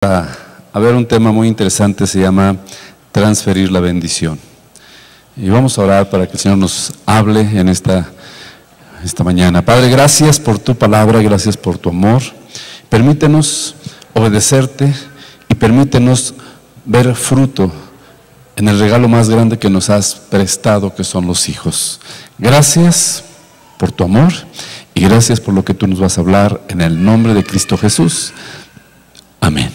A ver un tema muy interesante, se llama transferir la bendición. Y vamos a orar para que el Señor nos hable en esta mañana. Padre, gracias por tu palabra, gracias por tu amor. Permítenos obedecerte y permítenos ver fruto en el regalo más grande que nos has prestado, que son los hijos. Gracias por tu amor y gracias por lo que tú nos vas a hablar en el nombre de Cristo Jesús. Amén.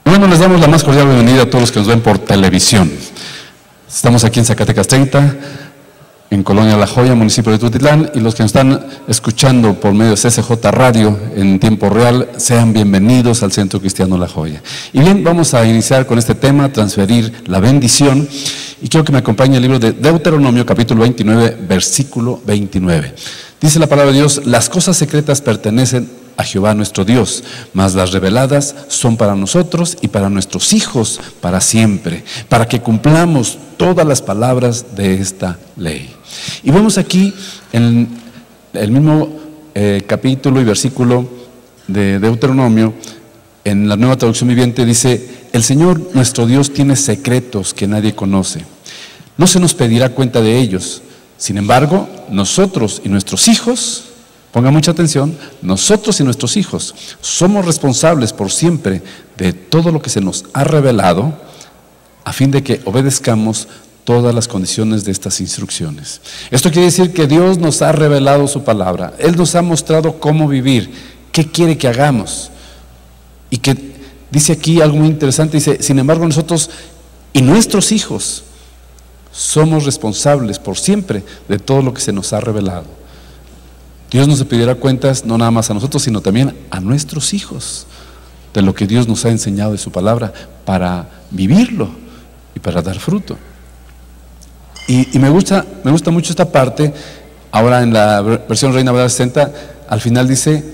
Bueno, les damos la más cordial bienvenida a todos los que nos ven por televisión. Estamos aquí en Zacatecas 30, en Colonia La Joya, municipio de Tultitlán, y los que nos están escuchando por medio de CCJ Radio en tiempo real, sean bienvenidos al Centro Cristiano La Joya. Y bien, vamos a iniciar con este tema, transferir la bendición, y quiero que me acompañe el libro de Deuteronomio, capítulo 29, versículo 29. Dice la palabra de Dios: las cosas secretas pertenecen a Jehová nuestro Dios, mas las reveladas son para nosotros y para nuestros hijos para siempre, para que cumplamos todas las palabras de esta ley. Y vemos aquí en el mismo capítulo y versículo de Deuteronomio, en la Nueva Traducción Viviente, dice: el Señor nuestro Dios tiene secretos que nadie conoce, no se nos pedirá cuenta de ellos. Sin embargo, nosotros y nuestros hijos, ponga mucha atención, nosotros y nuestros hijos somos responsables por siempre de todo lo que se nos ha revelado, a fin de que obedezcamos todas las condiciones de estas instrucciones. Esto quiere decir que Dios nos ha revelado su palabra, Él nos ha mostrado cómo vivir, qué quiere que hagamos, y que dice aquí algo muy interesante, dice: sin embargo nosotros y nuestros hijos somos responsables por siempre de todo lo que se nos ha revelado. Dios nos pedirá cuentas no nada más a nosotros, sino también a nuestros hijos, de lo que Dios nos ha enseñado de su palabra, para vivirlo y para dar fruto. Y me gusta mucho esta parte. Ahora en la versión Reina Valera 60, al final dice: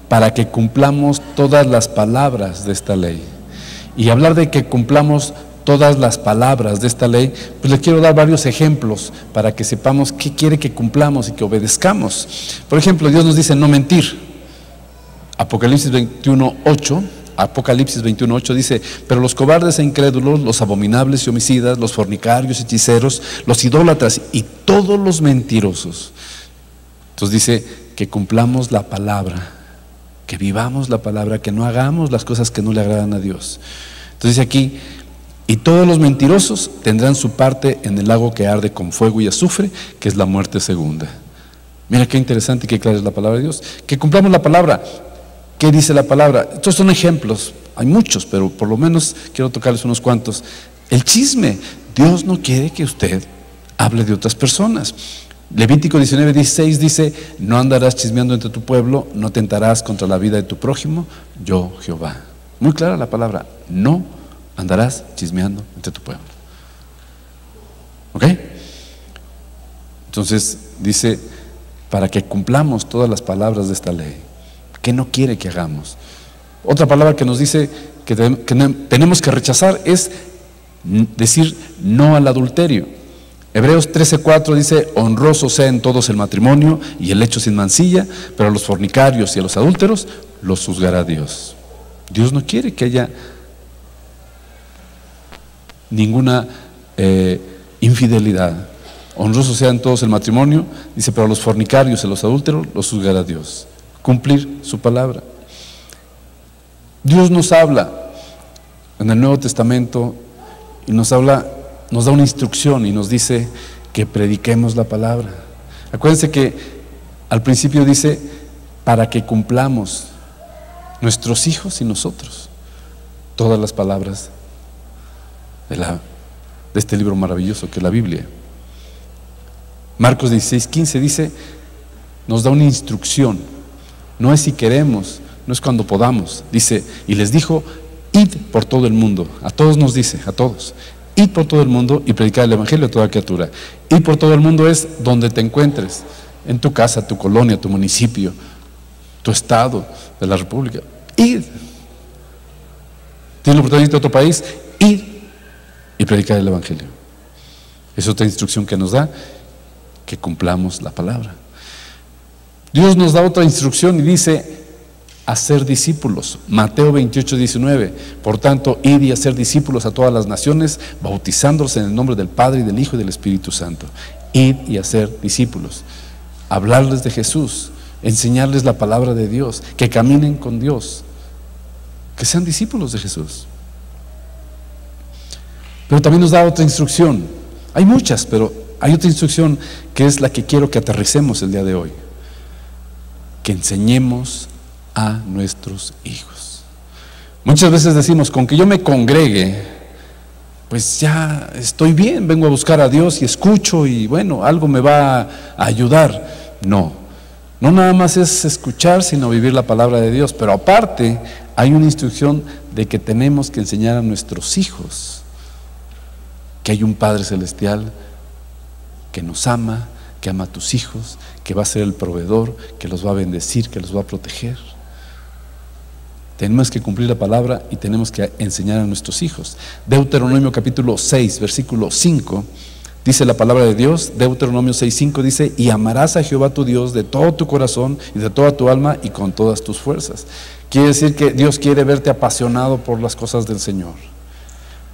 para que cumplamos todas las palabras de esta ley. Y hablar de que cumplamos todas las palabras de esta ley, pues les quiero dar varios ejemplos para que sepamos qué quiere que cumplamos y que obedezcamos. Por ejemplo, Dios nos dice no mentir. Apocalipsis 21:8 dice: pero los cobardes e incrédulos, los abominables y homicidas, los fornicarios, hechiceros, los idólatras y todos los mentirosos. Entonces dice que cumplamos la palabra, que vivamos la palabra, que no hagamos las cosas que no le agradan a Dios. Entonces dice aquí: y todos los mentirosos tendrán su parte en el lago que arde con fuego y azufre, que es la muerte segunda. Mira qué interesante y qué clara es la palabra de Dios. Que cumplamos la palabra. ¿Qué dice la palabra? Estos son ejemplos, hay muchos, pero por lo menos quiero tocarles unos cuantos. El chisme. Dios no quiere que usted hable de otras personas. Levítico 19:16 dice: no andarás chismeando entre tu pueblo, no tentarás contra la vida de tu prójimo, yo Jehová. Muy clara la palabra: no andarás chismeando entre tu pueblo. ¿Ok? Entonces dice: para que cumplamos todas las palabras de esta ley. ¿Qué no quiere que hagamos? Otra palabra que nos dice que tenemos que rechazar es decir no al adulterio. Hebreos 13:4 dice: honroso sea en todos el matrimonio y el hecho sin mancilla, pero a los fornicarios y a los adúlteros los juzgará Dios. Dios no quiere que haya ninguna infidelidad. Honroso sea en todos el matrimonio, dice, pero a los fornicarios y a los adúlteros los juzgará Dios. Cumplir su palabra. Dios nos habla en el Nuevo Testamento y nos da una instrucción y nos dice que prediquemos la palabra. Acuérdense que al principio dice: para que cumplamos, nuestros hijos y nosotros, todas las palabras de este libro maravilloso que es la Biblia. Marcos 16:15 dice, nos da una instrucción. No es si queremos, no es cuando podamos. Dice: y les dijo: id por todo el mundo. A todos nos dice, a todos: id por todo el mundo y predicad el evangelio a toda criatura. Ir por todo el mundo es donde te encuentres, en tu casa, tu colonia, tu municipio, tu estado de la república. Id. ¿Tienes la oportunidad de irte a otro país? Id y predicar el evangelio. Es otra instrucción que nos da, que cumplamos la palabra. Dios nos da otra instrucción y dice: a ser discípulos. Mateo 28:19. Por tanto, id y hacer discípulos a todas las naciones, bautizándolos en el nombre del Padre y del Hijo y del Espíritu Santo. Id y hacer discípulos. Hablarles de Jesús, enseñarles la palabra de Dios, que caminen con Dios, que sean discípulos de Jesús. Pero también nos da otra instrucción. Hay muchas, pero hay otra instrucción que es la que quiero que aterricemos el día de hoy. Que enseñemos a nuestros hijos. Muchas veces decimos, con que yo me congregue, pues ya estoy bien, vengo a buscar a Dios y escucho y bueno, algo me va a ayudar. No nada más es escuchar, sino vivir la palabra de Dios. Pero aparte, hay una instrucción de que tenemos que enseñar a nuestros hijos que hay un Padre Celestial que nos ama, que ama a tus hijos, que va a ser el proveedor, que los va a bendecir, que los va a proteger. Tenemos que cumplir la palabra y tenemos que enseñar a nuestros hijos. Deuteronomio capítulo 6, versículo 5, dice la palabra de Dios. Deuteronomio 6:5 dice: y amarás a Jehová tu Dios de todo tu corazón y de toda tu alma y con todas tus fuerzas. Quiere decir que Dios quiere verte apasionado por las cosas del Señor.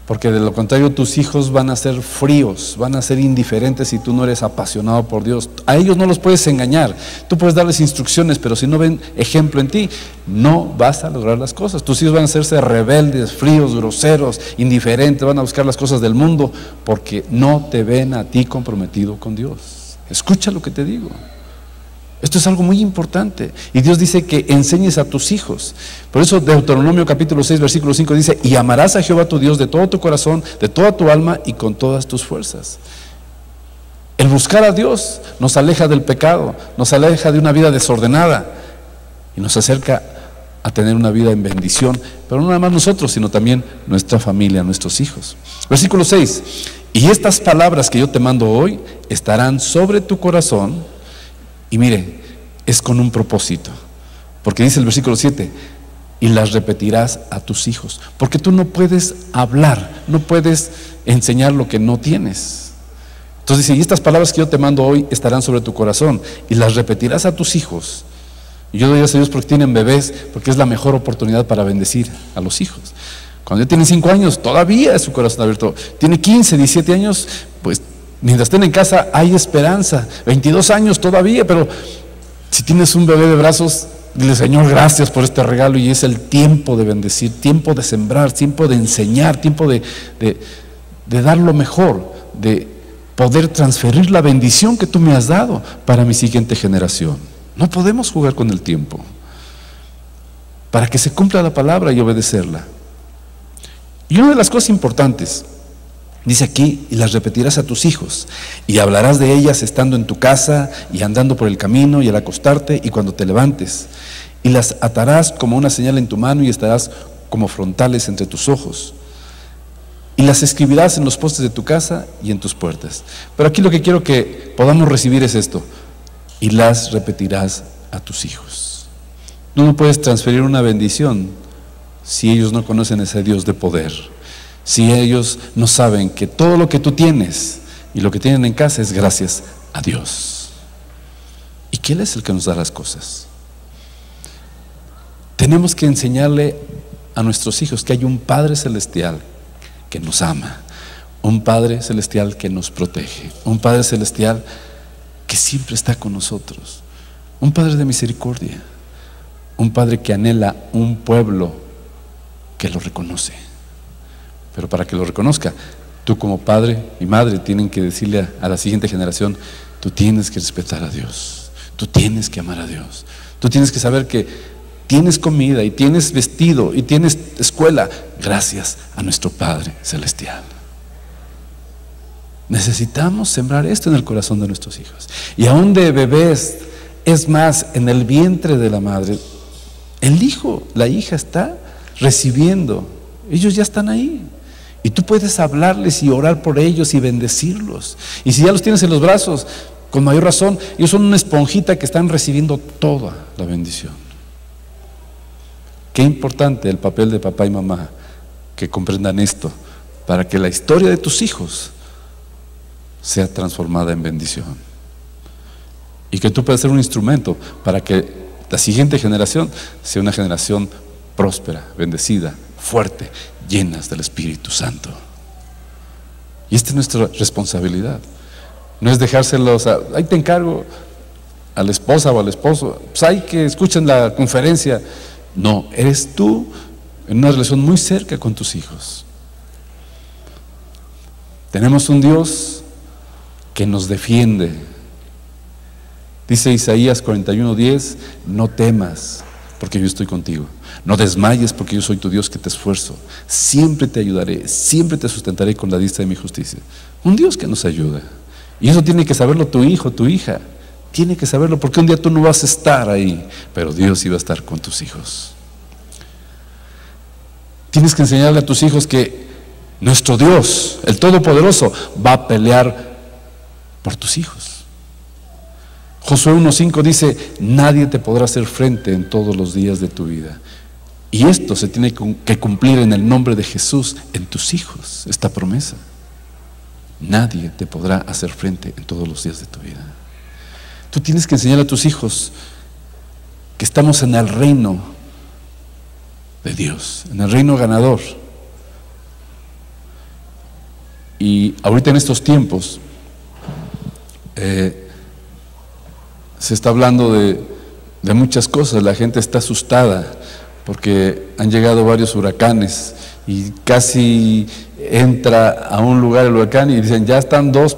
Porque de lo contrario tus hijos van a ser fríos, van a ser indiferentes si tú no eres apasionado por Dios. A ellos no los puedes engañar, tú puedes darles instrucciones, pero si no ven ejemplo en ti, no vas a lograr las cosas. Tus hijos van a hacerse rebeldes, fríos, groseros, indiferentes, van a buscar las cosas del mundo, porque no te ven a ti comprometido con Dios. Escucha lo que te digo. Esto es algo muy importante. Y Dios dice que enseñes a tus hijos. Por eso Deuteronomio capítulo 6 versículo 5 dice: y amarás a Jehová tu Dios de todo tu corazón, de toda tu alma y con todas tus fuerzas. El buscar a Dios nos aleja del pecado, nos aleja de una vida desordenada y nos acerca a tener una vida en bendición. Pero no nada más nosotros, sino también nuestra familia, nuestros hijos. Versículo 6: y estas palabras que yo te mando hoy estarán sobre tu corazón. Y mire, es con un propósito, porque dice el versículo 7: y las repetirás a tus hijos. Porque tú no puedes hablar, no puedes enseñar lo que no tienes. Entonces dice: y estas palabras que yo te mando hoy estarán sobre tu corazón y las repetirás a tus hijos. Y yo doy gracias a Dios porque tienen bebés, porque es la mejor oportunidad para bendecir a los hijos. Cuando ya tienen 5 años, todavía es su corazón abierto. Tiene 15, 17 años, pues mientras estén en casa hay esperanza. 22 años todavía, pero si tienes un bebé de brazos, dile: Señor, gracias por este regalo. Y es el tiempo de bendecir, tiempo de sembrar, tiempo de enseñar, tiempo de dar lo mejor, de poder transferir la bendición que tú me has dado para mi siguiente generación. No podemos jugar con el tiempo, para que se cumpla la palabra y obedecerla. Y una de las cosas importantes, dice aquí: y las repetirás a tus hijos, y hablarás de ellas estando en tu casa, y andando por el camino, y al acostarte, y cuando te levantes. Y las atarás como una señal en tu mano, y estarás como frontales entre tus ojos. Y las escribirás en los postes de tu casa y en tus puertas. Pero aquí lo que quiero que podamos recibir es esto: y las repetirás a tus hijos. Tú no puedes transferir una bendición si ellos no conocen a ese Dios de poder. Si ellos no saben que todo lo que tú tienes y lo que tienen en casa es gracias a Dios, y que Él es el que nos da las cosas. Tenemos que enseñarle a nuestros hijos que hay un Padre Celestial que nos ama, un Padre Celestial que nos protege, un Padre Celestial que siempre está con nosotros, un Padre de misericordia, un Padre que anhela un pueblo que lo reconoce. Pero para que lo reconozca, tú como padre y madre tienen que decirle a la siguiente generación: tú tienes que respetar a Dios, tú tienes que amar a Dios, tú tienes que saber que tienes comida y tienes vestido y tienes escuela gracias a nuestro Padre Celestial. Necesitamos sembrar esto en el corazón de nuestros hijos. Y aún de bebés, es más, en el vientre de la madre, el hijo, la hija está recibiendo, ellos ya están ahí. Y tú puedes hablarles y orar por ellos y bendecirlos. Y si ya los tienes en los brazos, con mayor razón, ellos son una esponjita que están recibiendo toda la bendición. Qué importante el papel de papá y mamá, que comprendan esto, para que la historia de tus hijos sea transformada en bendición. Y que tú puedas ser un instrumento para que la siguiente generación sea una generación próspera, bendecida, fuerte, llenas del Espíritu Santo. Y esta es nuestra responsabilidad. No es dejárselos ahí te encargo, a la esposa o al esposo, pues hay que escuchen la conferencia. No, eres tú en una relación muy cerca con tus hijos. Tenemos un Dios que nos defiende. Dice Isaías 41:10, no temas porque yo estoy contigo. No desmayes porque yo soy tu Dios que te esfuerzo. Siempre te ayudaré, siempre te sustentaré con la diestra de mi justicia. Un Dios que nos ayuda. Y eso tiene que saberlo tu hijo, tu hija. Tiene que saberlo porque un día tú no vas a estar ahí, pero Dios iba a estar con tus hijos. Tienes que enseñarle a tus hijos que nuestro Dios, el Todopoderoso, va a pelear por tus hijos. Josué 1:5 dice, nadie te podrá hacer frente en todos los días de tu vida. Y esto se tiene que cumplir en el nombre de Jesús en tus hijos, esta promesa. Nadie te podrá hacer frente en todos los días de tu vida. Tú tienes que enseñar a tus hijos que estamos en el reino de Dios, en el reino ganador. Y ahorita en estos tiempos se está hablando de muchas cosas. La gente está asustada porque han llegado varios huracanes y casi entra a un lugar el huracán y dicen, ya están dos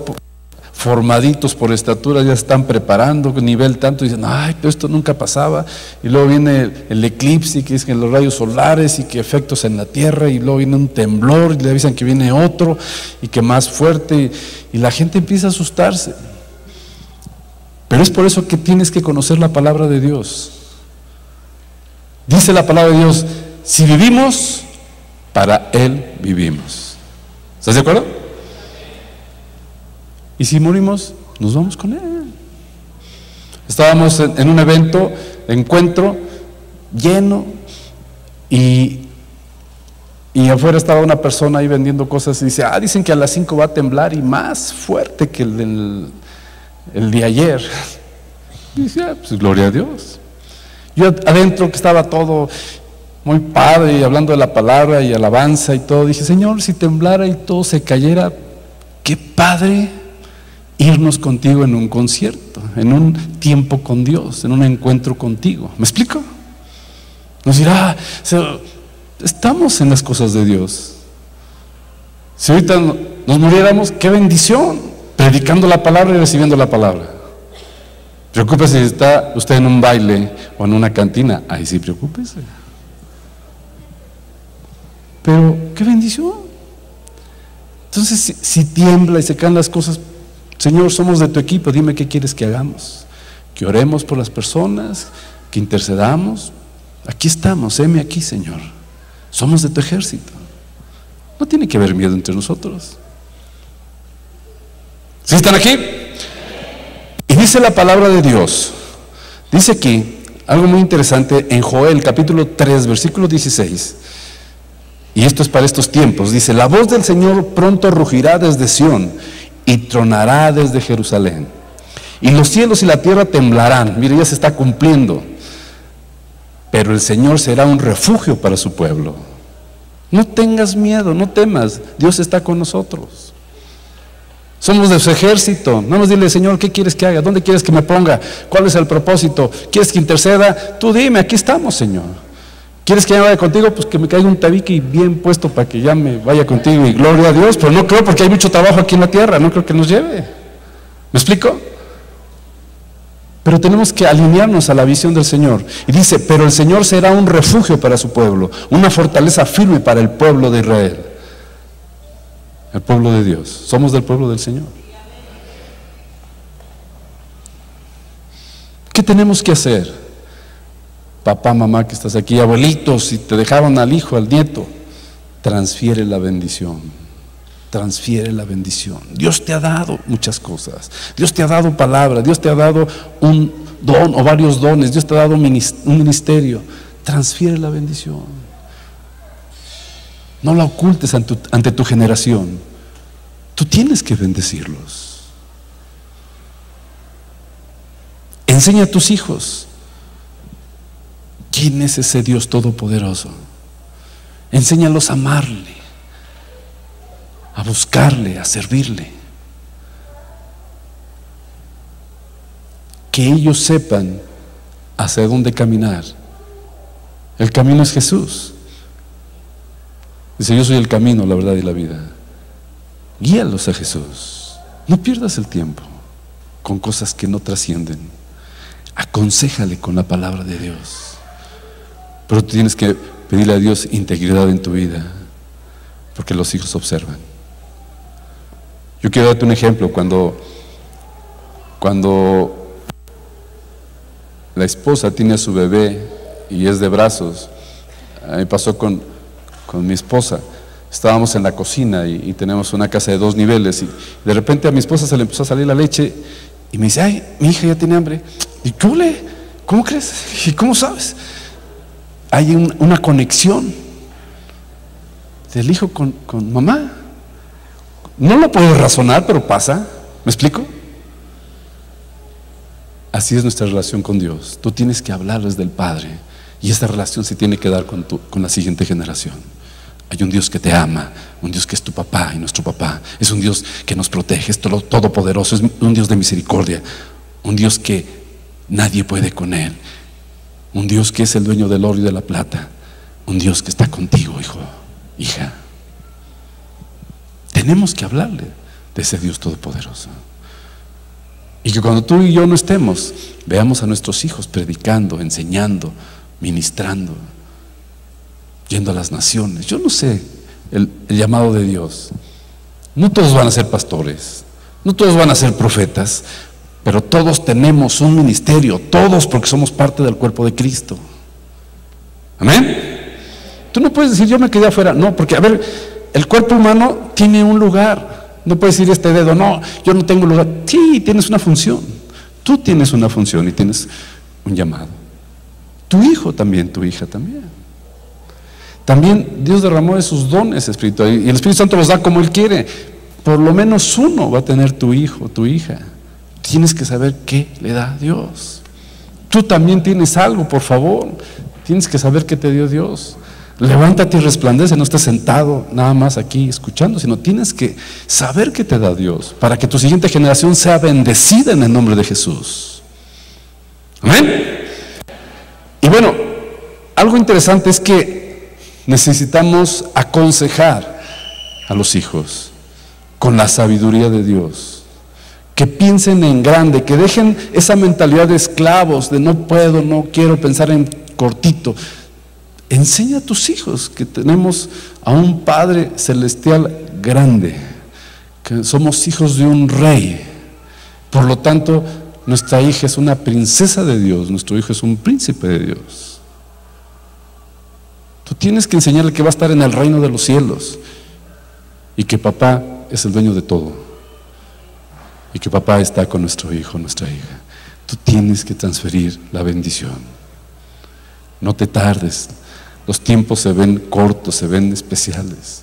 formaditos por estatura, ya están preparando nivel tanto, y dicen, ay, pero esto nunca pasaba. Y luego viene el eclipse, que es que los rayos solares y que efectos en la tierra, y luego viene un temblor y le avisan que viene otro y que más fuerte, y la gente empieza a asustarse. Pero es por eso que tienes que conocer la palabra de Dios. Dice la palabra de Dios, si vivimos, para Él vivimos. ¿Estás de acuerdo? Y si morimos, nos vamos con Él. Estábamos en un evento, encuentro, lleno, y afuera estaba una persona ahí vendiendo cosas y dice, dicen que a las 5 va a temblar y más fuerte que el de ayer. Y dice, pues gloria a Dios. Yo adentro, que estaba todo muy padre y hablando de la palabra y alabanza y todo, dije, Señor, si temblara y todo se cayera, qué padre irnos contigo en un concierto, en un tiempo con Dios, en un encuentro contigo. ¿Me explico? Nos dirá, estamos en las cosas de Dios. Si ahorita nos muriéramos, qué bendición, predicando la palabra y recibiendo la palabra. Preocúpese si está usted en un baile o en una cantina, ahí sí preocúpese. Pero qué bendición. Entonces, si tiembla y se caen las cosas, Señor, somos de tu equipo, dime qué quieres que hagamos. Que oremos por las personas, que intercedamos. Aquí estamos, heme aquí, Señor. Somos de tu ejército. No tiene que haber miedo entre nosotros. ¿Sí están aquí? Y dice la palabra de Dios, dice aquí algo muy interesante en Joel capítulo 3 versículo 16, y esto es para estos tiempos. Dice, la voz del Señor pronto rugirá desde Sión y tronará desde Jerusalén, y los cielos y la tierra temblarán. Mire, ya se está cumpliendo, pero el Señor será un refugio para su pueblo. No tengas miedo, no temas, Dios está con nosotros. Somos de su ejército. No nos dile, Señor, ¿qué quieres que haga? ¿Dónde quieres que me ponga? ¿Cuál es el propósito? ¿Quieres que interceda? Tú dime, aquí estamos, Señor. ¿Quieres que ya vaya contigo? Pues que me caiga un tabique bien puesto para que ya me vaya contigo, y gloria a Dios. Pero no creo, porque hay mucho trabajo aquí en la tierra, no creo que nos lleve. ¿Me explico? Pero tenemos que alinearnos a la visión del Señor. Y dice, pero el Señor será un refugio para su pueblo, una fortaleza firme para el pueblo de Israel. El pueblo de Dios. Somos del pueblo del Señor. ¿Qué tenemos que hacer? Papá, mamá que estás aquí, abuelitos, si te dejaron al hijo, al nieto, transfiere la bendición. Transfiere la bendición. Dios te ha dado muchas cosas. Dios te ha dado palabra. Dios te ha dado un don o varios dones. Dios te ha dado un ministerio. Transfiere la bendición. No la ocultes ante tu generación. Tú tienes que bendecirlos. Enseña a tus hijos ¿Quién es ese Dios todopoderoso? Enséñalos a amarle, a buscarle, a servirle. Que ellos sepan hacia dónde caminar. El camino es Jesús. Dice: yo soy el camino, la verdad y la vida. Guíalos a Jesús. No pierdas el tiempo con cosas que no trascienden. Aconséjale con la palabra de Dios. Pero tú tienes que pedirle a Dios integridad en tu vida, porque los hijos observan. Yo quiero darte un ejemplo. Cuando la esposa tiene a su bebé y es de brazos, a mí me pasó con mi esposa. Estábamos en la cocina y tenemos una casa de 2 niveles, y de repente a mi esposa se le empezó a salir la leche y me dice: ay, mi hija ya tiene hambre. ¿Y cómo crees? ¿Y cómo sabes? Hay una conexión del hijo con mamá. No lo puedo razonar, pero pasa. ¿Me explico? Así es nuestra relación con Dios. Tú tienes que hablarles del Padre, y esta relación se tiene que dar con la siguiente generación. Hay un Dios que te ama, un Dios que es tu papá, y nuestro papá es un Dios que nos protege, es todopoderoso, es un Dios de misericordia, un Dios que nadie puede con Él, un Dios que es el dueño del oro y de la plata, un Dios que está contigo, hijo, hija. Tenemos que hablarle de ese Dios todopoderoso. Y que cuando tú y yo no estemos, veamos a nuestros hijos predicando, enseñando, ministrando, yendo a las naciones. Yo no sé el llamado de Dios. No todos van a ser pastores, no todos van a ser profetas, pero todos tenemos un ministerio, todos, porque somos parte del cuerpo de Cristo. Amén. Tú no puedes decir: yo me quedé afuera. No, porque a ver, el cuerpo humano tiene un lugar. No puedes decir este dedo: no, yo no tengo lugar. Sí, tienes una función. Tú tienes una función y tienes un llamado. Tu hijo también, tu hija también. También Dios derramó de sus dones espirituales, y el Espíritu Santo los da como Él quiere. Por lo menos uno va a tener tu hijo, tu hija. Tienes que saber qué le da Dios. Tú también tienes algo, por favor. Tienes que saber qué te dio Dios. Levántate y resplandece, no estés sentado nada más aquí escuchando, sino tienes que saber qué te da Dios, para que tu siguiente generación sea bendecida en el nombre de Jesús. Amén. Y bueno, algo interesante es que necesitamos aconsejar a los hijos con la sabiduría de Dios, que piensen en grande, que dejen esa mentalidad de esclavos, de no puedo, no quiero, pensar en cortito. Enseña a tus hijos que tenemos a un Padre celestial grande, que somos hijos de un rey. Por lo tanto, nuestra hija es una princesa de Dios, nuestro hijo es un príncipe de Dios. Tú tienes que enseñarle que va a estar en el reino de los cielos, y que papá es el dueño de todo, y que papá está con nuestro hijo, nuestra hija. Tú tienes que transferir la bendición. No te tardes. Los tiempos se ven cortos, se ven especiales.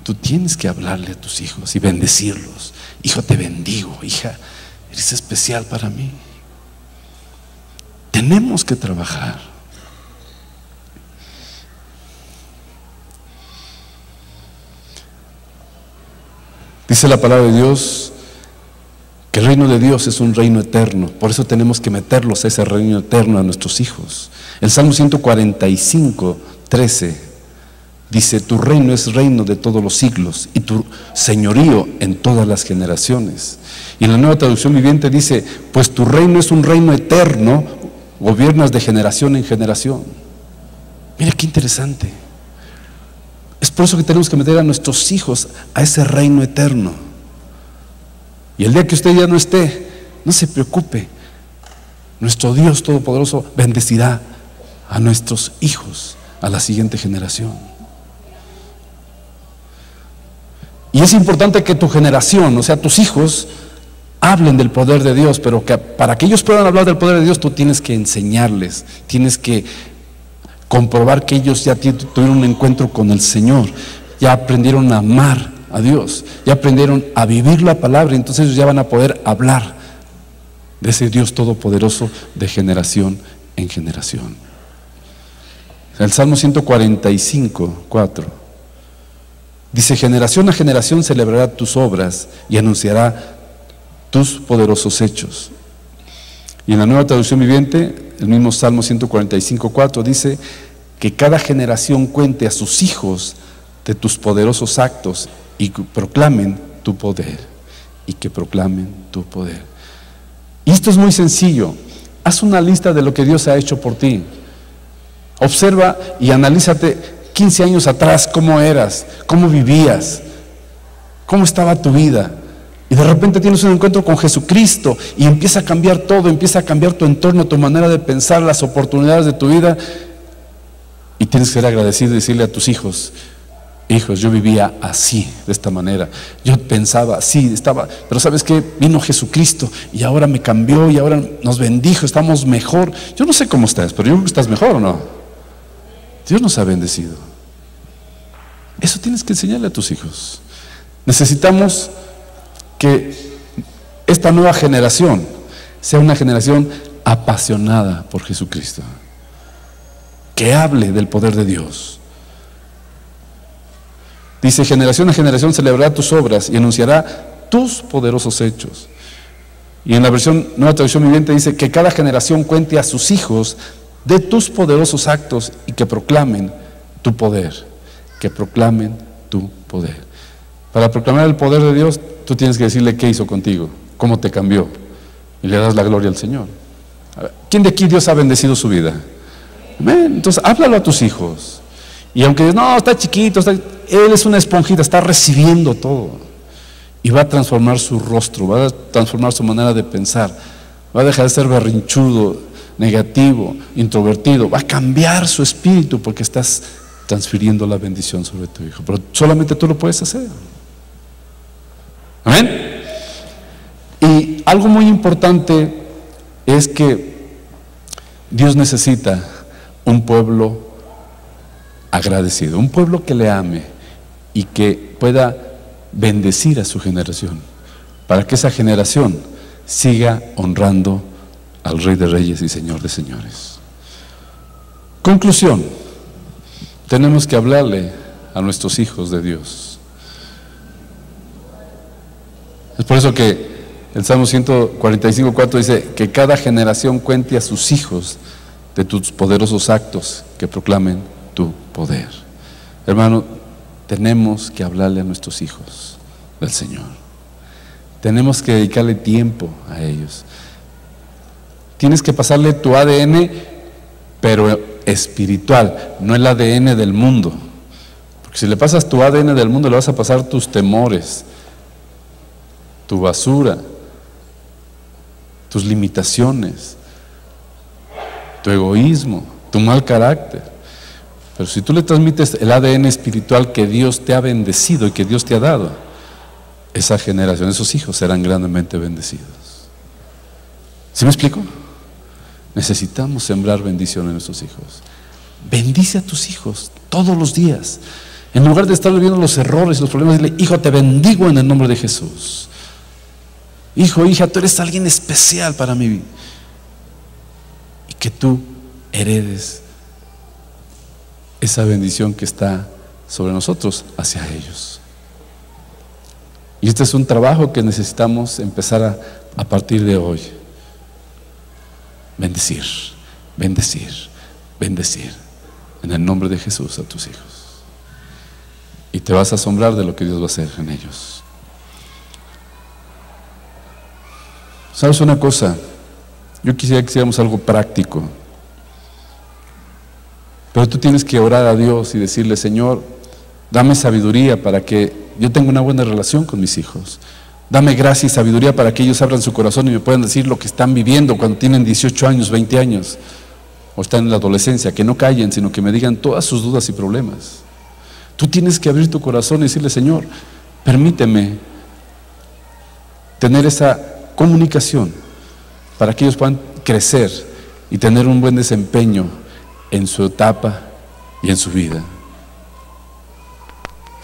Tú tienes que hablarle a tus hijos y bendecirlos. Hijo, te bendigo. Hija, eres especial para mí. Tenemos que trabajar. Dice la palabra de Dios que el reino de Dios es un reino eterno. Por eso tenemos que meterlos a ese reino eterno a nuestros hijos. El Salmo 145:13 dice: tu reino es reino de todos los siglos, y tu señorío en todas las generaciones. Y en la Nueva Traducción Viviente dice: pues tu reino es un reino eterno, gobiernas de generación en generación. Mira qué interesante. Es por eso que tenemos que meter a nuestros hijos a ese reino eterno. Y el día que usted ya no esté, no se preocupe, nuestro Dios todopoderoso bendecirá a nuestros hijos, a la siguiente generación. Y es importante que tu generación, o sea, tus hijos, hablen del poder de Dios, pero que para que ellos puedan hablar del poder de Dios, tú tienes que enseñarles, tienes que comprobar que ellos ya tuvieron un encuentro con el Señor, ya aprendieron a amar a Dios, ya aprendieron a vivir la palabra, y entonces ellos ya van a poder hablar de ese Dios todopoderoso de generación en generación. El Salmo 145, 4. Dice, generación a generación celebrará tus obras y anunciará tus poderosos hechos. Y en la Nueva Traducción Viviente, el mismo Salmo 145, 4 dice, que cada generación cuente a sus hijos de tus poderosos actos y que proclamen tu poder. Y que proclamen tu poder. Y esto es muy sencillo. Haz una lista de lo que Dios ha hecho por ti. Observa y analízate 15 años atrás cómo eras, cómo vivías, cómo estaba tu vida. Y de repente tienes un encuentro con Jesucristo y empieza a cambiar todo, empieza a cambiar tu entorno, tu manera de pensar, las oportunidades de tu vida. Y tienes que ser agradecido y decirle a tus hijos, hijos, yo vivía así, de esta manera, yo pensaba así, pero ¿sabes qué? Vino Jesucristo y ahora me cambió y ahora nos bendijo, estamos mejor. Yo no sé cómo estás, pero yo creo que estás mejor, ¿o no? Dios nos ha bendecido. Eso tienes que enseñarle a tus hijos. Necesitamos que esta nueva generación sea una generación apasionada por Jesucristo, que hable del poder de Dios. Dice, generación a generación celebrará tus obras y anunciará tus poderosos hechos. Y en la versión Nueva Traducción Viviente dice, que cada generación cuente a sus hijos de tus poderosos actos y que proclamen tu poder. Que proclamen tu poder. Para proclamar el poder de Dios, tú tienes que decirle qué hizo contigo, cómo te cambió, y le das la gloria al Señor. A ver, ¿quién de aquí Dios ha bendecido su vida? Amén. Entonces, háblalo a tus hijos. Y aunque no, está chiquito, él es una esponjita, está recibiendo todo. Y va a transformar su rostro, va a transformar su manera de pensar, va a dejar de ser berrinchudo, negativo, introvertido, va a cambiar su espíritu porque estás transfiriendo la bendición sobre tu hijo. Pero solamente tú lo puedes hacer. Amén. Y algo muy importante es que Dios necesita un pueblo agradecido, un pueblo que le ame y que pueda bendecir a su generación, para que esa generación siga honrando al Rey de Reyes y Señor de Señores. Conclusión: tenemos que hablarle a nuestros hijos de Dios. Es por eso que el Salmo 145:4 dice que cada generación cuente a sus hijos de tus poderosos actos, que proclamen tu poder. Hermano, tenemos que hablarle a nuestros hijos del Señor. Tenemos que dedicarle tiempo a ellos. Tienes que pasarle tu ADN, pero espiritual, no el ADN del mundo. Porque si le pasas tu ADN del mundo, le vas a pasar tus temores, tu basura, tus limitaciones, tu egoísmo, tu mal carácter. Pero si tú le transmites el ADN espiritual que Dios te ha bendecido y que Dios te ha dado, esa generación, esos hijos serán grandemente bendecidos. ¿Sí me explico? Necesitamos sembrar bendición en nuestros hijos. Bendice a tus hijos todos los días. En lugar de estar viendo los errores y los problemas, dile: hijo, te bendigo en el nombre de Jesús. Hijo, hija, tú eres alguien especial para mí. Y que tú heredes esa bendición que está sobre nosotros hacia ellos. Y este es un trabajo que necesitamos empezar a partir de hoy. Bendecir, bendecir, bendecir en el nombre de Jesús a tus hijos. Y te vas a asombrar de lo que Dios va a hacer en ellos. ¿Sabes una cosa? Yo quisiera que hiciéramos algo práctico. Pero tú tienes que orar a Dios y decirle: Señor, dame sabiduría para que yo tenga una buena relación con mis hijos. Dame gracia y sabiduría para que ellos abran su corazón y me puedan decir lo que están viviendo cuando tienen 18 años, 20 años, o están en la adolescencia. Que no callen, sino que me digan todas sus dudas y problemas. Tú tienes que abrir tu corazón y decirle: Señor, permíteme tener esa comunicación para que ellos puedan crecer y tener un buen desempeño en su etapa y en su vida.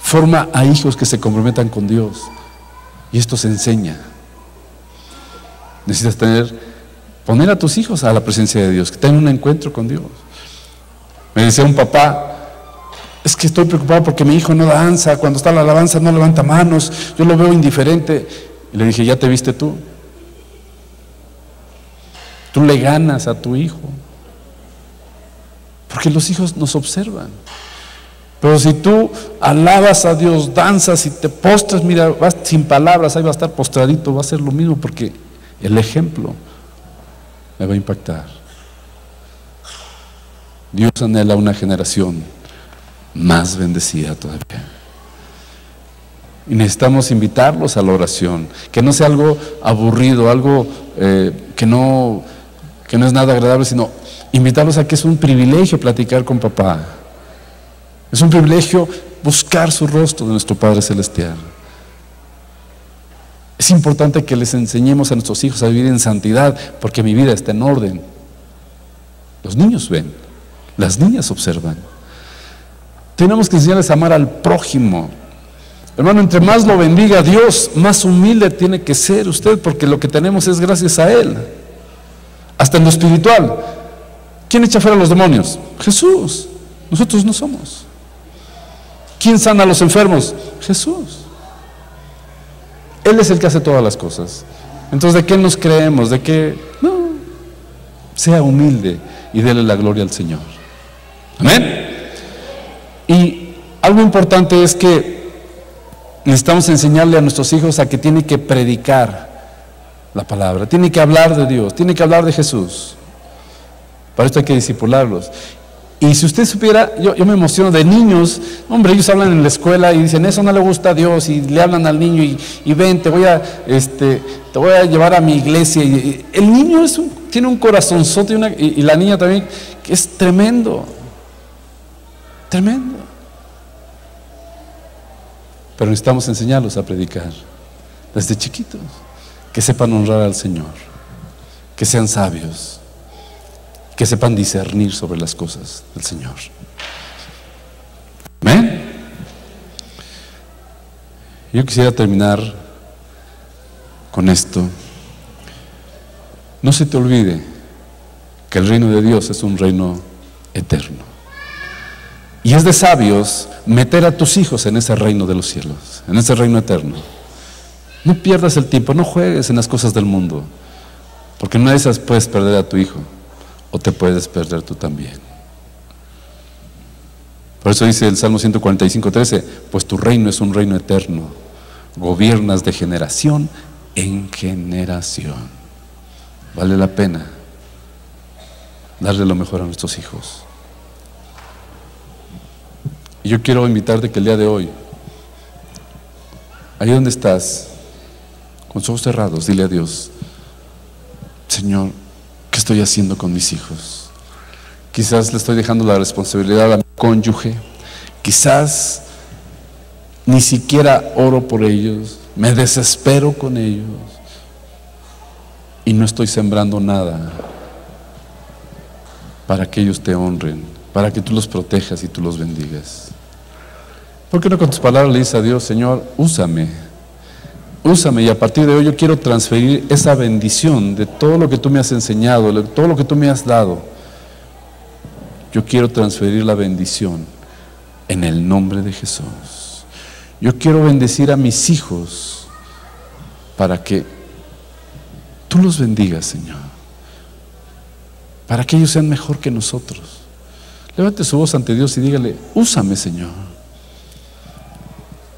Forma a hijos que se comprometan con Dios, y esto se enseña. Necesitas poner a tus hijos a la presencia de Dios, que tengan un encuentro con Dios. Me decía un papá, es que estoy preocupado porque mi hijo no danza, cuando está la alabanza no levanta manos, yo lo veo indiferente. Y le dije, ¿ya te viste tú? Tú le ganas a tu hijo. Porque los hijos nos observan. Pero si tú alabas a Dios, danzas y te postras, mira, vas sin palabras, ahí va a estar postradito, va a ser lo mismo porque el ejemplo me va a impactar. Dios anhela una generación más bendecida todavía. Y necesitamos invitarlos a la oración, que no sea algo aburrido, algo que no es nada agradable, sino invitarlos a que es un privilegio platicar con papá. Es un privilegio buscar su rostro de nuestro Padre Celestial. Es importante que les enseñemos a nuestros hijos a vivir en santidad, porque mi vida está en orden. Los niños ven, las niñas observan. Tenemos que enseñarles a amar al prójimo. Hermano, entre más lo bendiga Dios, más humilde tiene que ser usted, porque lo que tenemos es gracias a Él. Hasta en lo espiritual. ¿Quién echa fuera a los demonios? Jesús. Nosotros no somos. ¿Quién sana a los enfermos? Jesús. Él es el que hace todas las cosas. Entonces, ¿de qué nos creemos? ¿De qué? No. Sea humilde y dele la gloria al Señor. Amén. Y algo importante es que necesitamos enseñarle a nuestros hijos a que tienen que predicar la palabra, tienen que hablar de Dios, tienen que hablar de Jesús. Para esto hay que discipularlos. Y si usted supiera, yo me emociono de niños, hombre, ellos hablan en la escuela y dicen, eso no le gusta a Dios, y le hablan al niño y ven, te voy a llevar a mi iglesia. Y el niño tiene un corazonzote y la niña también, que es tremendo, tremendo. Pero necesitamos enseñarlos a predicar desde chiquitos, que sepan honrar al Señor, que sean sabios, que sepan discernir sobre las cosas del Señor. Amén. Yo quisiera terminar con esto. No se te olvide que el reino de Dios es un reino eterno. Y es de sabios meter a tus hijos en ese reino de los cielos, en ese reino eterno. No pierdas el tiempo, no juegues en las cosas del mundo, porque en una de esas puedes perder a tu hijo, o te puedes perder tú también. Por eso dice el Salmo 145:13, pues tu reino es un reino eterno, gobiernas de generación en generación. Vale la pena darle lo mejor a nuestros hijos. Y yo quiero invitarte que el día de hoy, ahí donde estás, con los ojos cerrados, dile a Dios, Señor, ¿qué estoy haciendo con mis hijos? Quizás le estoy dejando la responsabilidad a mi cónyuge, quizás ni siquiera oro por ellos, me desespero con ellos y no estoy sembrando nada para que ellos te honren, para que tú los protejas y tú los bendigas. ¿Por qué no con tus palabras le dices a Dios, Señor, úsame y a partir de hoy yo quiero transferir esa bendición de todo lo que tú me has enseñado, de todo lo que tú me has dado? Yo quiero transferir la bendición en el nombre de Jesús. Yo quiero bendecir a mis hijos para que tú los bendigas, Señor, para que ellos sean mejor que nosotros. Levante su voz ante Dios y dígale, úsame, Señor.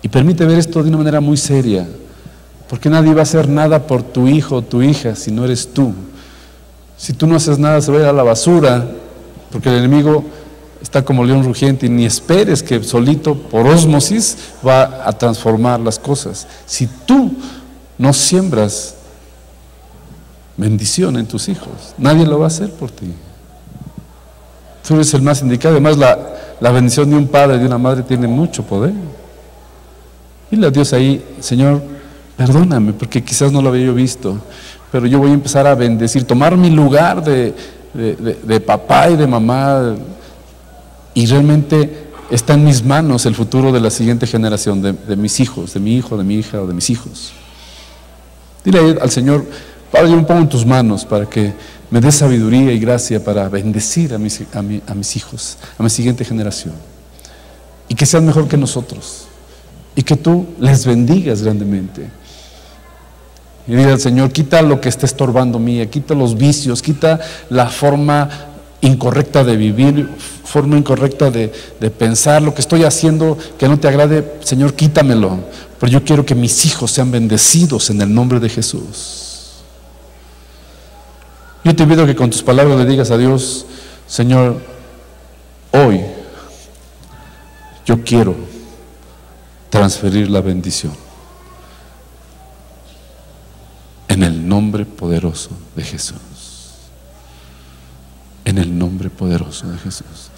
Y permite ver esto de una manera muy seria, porque nadie va a hacer nada por tu hijo o tu hija si no eres tú. Si tú no haces nada, se va a ir a la basura, porque el enemigo está como león rugiente y ni esperes que solito, por ósmosis, va a transformar las cosas. Si tú no siembras bendición en tus hijos, nadie lo va a hacer por ti. Tú eres el más indicado. Además, la bendición de un padre y de una madre tiene mucho poder. Dile a Dios ahí, Señor, perdóname, porque quizás no lo había yo visto, pero yo voy a empezar a bendecir, tomar mi lugar de papá y de mamá, y realmente está en mis manos el futuro de la siguiente generación, de mis hijos, de mi hijo, de mi hija o de mis hijos. Dile al Señor, Padre, yo me pongo en tus manos para que me des sabiduría y gracia para bendecir a mis hijos, a mi siguiente generación, y que sean mejor que nosotros, y que tú les bendigas grandemente. Y diga al Señor, quita lo que esté estorbando mía, quita los vicios, quita la forma incorrecta de vivir, forma incorrecta de pensar, lo que estoy haciendo que no te agrade, Señor, quítamelo. Pero yo quiero que mis hijos sean bendecidos en el nombre de Jesús. Yo te pido que con tus palabras le digas a Dios, Señor, hoy yo quiero transferir la bendición en el nombre poderoso de Jesús. En el nombre poderoso de Jesús.